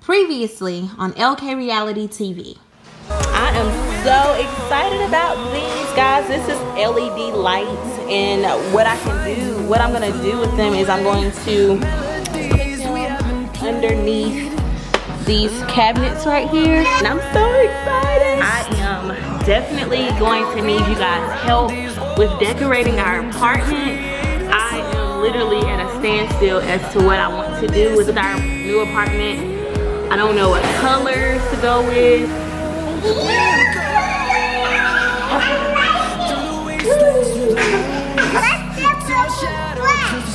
Previously on LK Reality TV. I am so excited about these, guys. This is LED lights, and what I'm gonna do with them is I'm going to put them underneath these cabinets right here, and I'm so excited. I am definitely going to need you guys' help with decorating our apartment. I am literally at a standstill as to what I want to do with our new apartment. I don't know what colors to go with.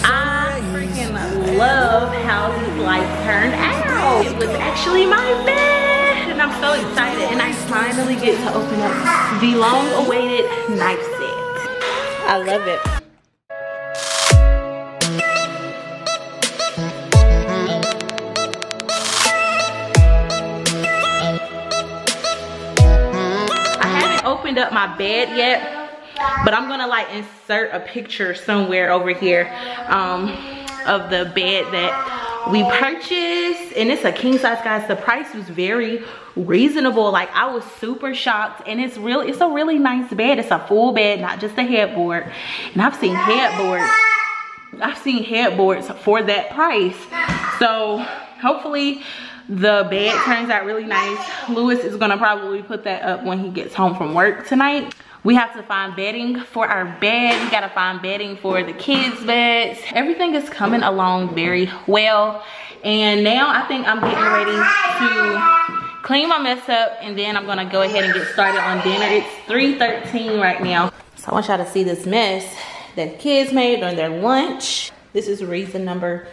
I freaking love how these lights turned out. It was actually my bed, and I'm so excited. And I finally get to open up the long-awaited knife set. I love it. Opened up my bed yet, but I'm gonna like insert a picture somewhere over here of the bed that we purchased, and it's a king size, guys. The price was very reasonable. Like, I was super shocked, and it's a really nice bed. It's a full bed, not just a headboard. And I've seen headboards for that price. So hopefully the bed turns out really nice. Lewis is gonna probably put that up when he gets home from work tonight. We have to find bedding for our bed. We gotta find bedding for the kids' beds. Everything is coming along very well. And now I think I'm getting ready to clean my mess up, and then I'm gonna go ahead and get started on dinner. It's 3:13 right now. So I want y'all to see this mess that the kids made on their lunch. This is reason number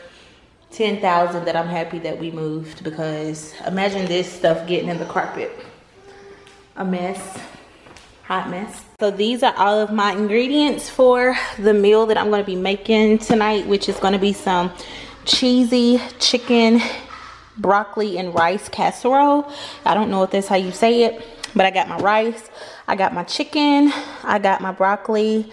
10,000 that I'm happy that we moved, because imagine this stuff getting in the carpet. A mess, hot mess. So these are all of my ingredients for the meal that I'm gonna be making tonight, which is gonna be some cheesy chicken, broccoli, and rice casserole. I don't know if that's how you say it, but I got my rice, I got my chicken, I got my broccoli,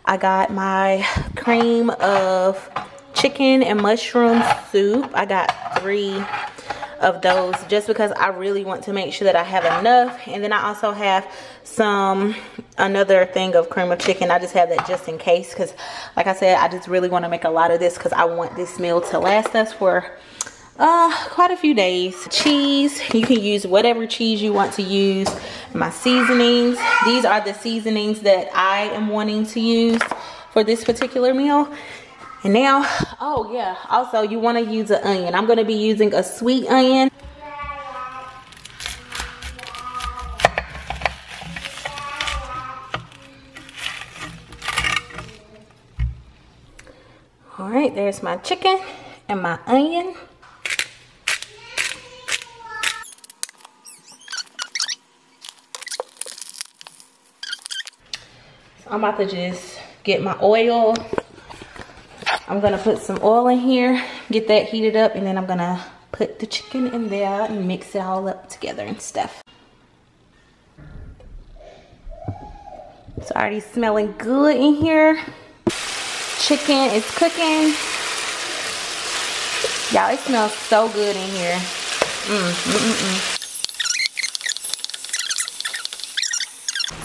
I got my cream of chicken and mushroom soup. I got 3 of those just because I really want to make sure that I have enough. And then I also have another thing of cream of chicken. I just have that just in case, because like I said, I just really want to make a lot of this because I want this meal to last us for quite a few days. Cheese, you can use whatever cheese you want to use. My seasonings, these are the seasonings that I am wanting to use for this particular meal. And now, oh yeah, also you want to use an onion. I'm going to be using a sweet onion. All right, there's my chicken and my onion. So I'm about to just get my oil. I'm gonna put some oil in here, get that heated up, and then I'm gonna put the chicken in there and mix it all up together and stuff. It's already smelling good in here. Chicken is cooking. Y'all, it smells so good in here.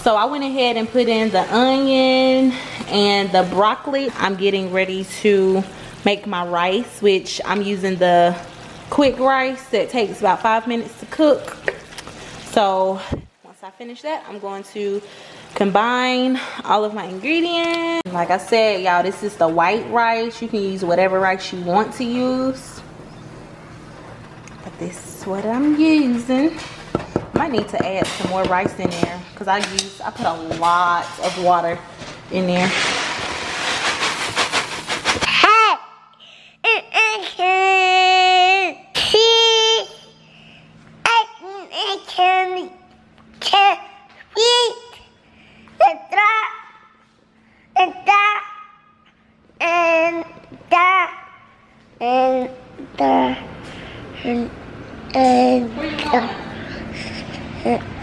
So I went ahead and put in the onion and the broccoli. I'm getting ready to make my rice, which I'm using the quick rice that takes about 5 minutes to cook. So once I finish that, I'm going to combine all of my ingredients. Like I said, y'all, this is the white rice. You can use whatever rice you want to use, but this is what I'm using. Might need to add some more rice in there because I put a lot of water in there.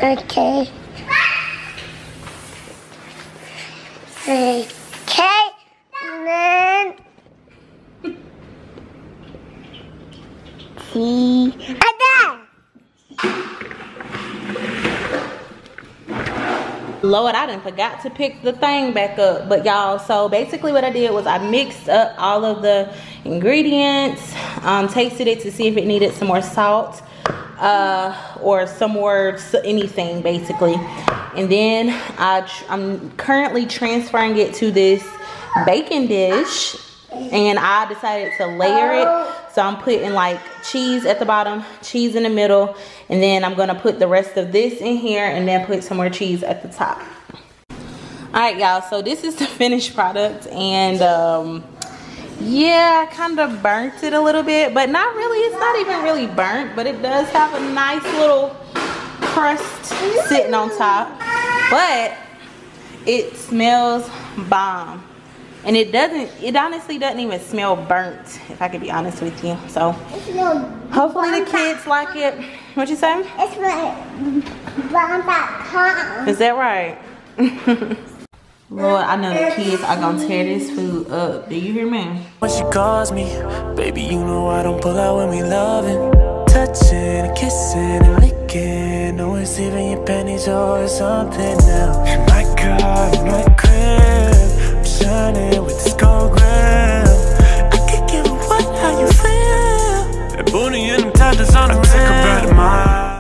Okay. Okay. And then see. Ada. Lord, I done forgot to pick the thing back up. But y'all, so basically what I did was I mixed up all of the ingredients, tasted it to see if it needed some more salt or some more anything basically. And then I'm currently transferring it to this baking dish, and I decided to layer it. So I'm putting like cheese at the bottom, cheese in the middle, and then I'm gonna put the rest of this in here and then put some more cheese at the top. All right, y'all, so this is the finished product, and yeah, I kind of burnt it a little bit, but not really. It's not even really burnt, but it does have a nice little crust sitting on top. But it smells bomb. And it honestly doesn't even smell burnt, if I could be honest with you. So hopefully the kids like it. What you say? It's burnt.com. Is that right? Lord, I know the kids are gonna tear this food up. Do you hear me? When she calls me, baby, you know I don't pull out when we loving. Touching and kissing and licking. No, it's even your panties or something now. In my car, in my crib.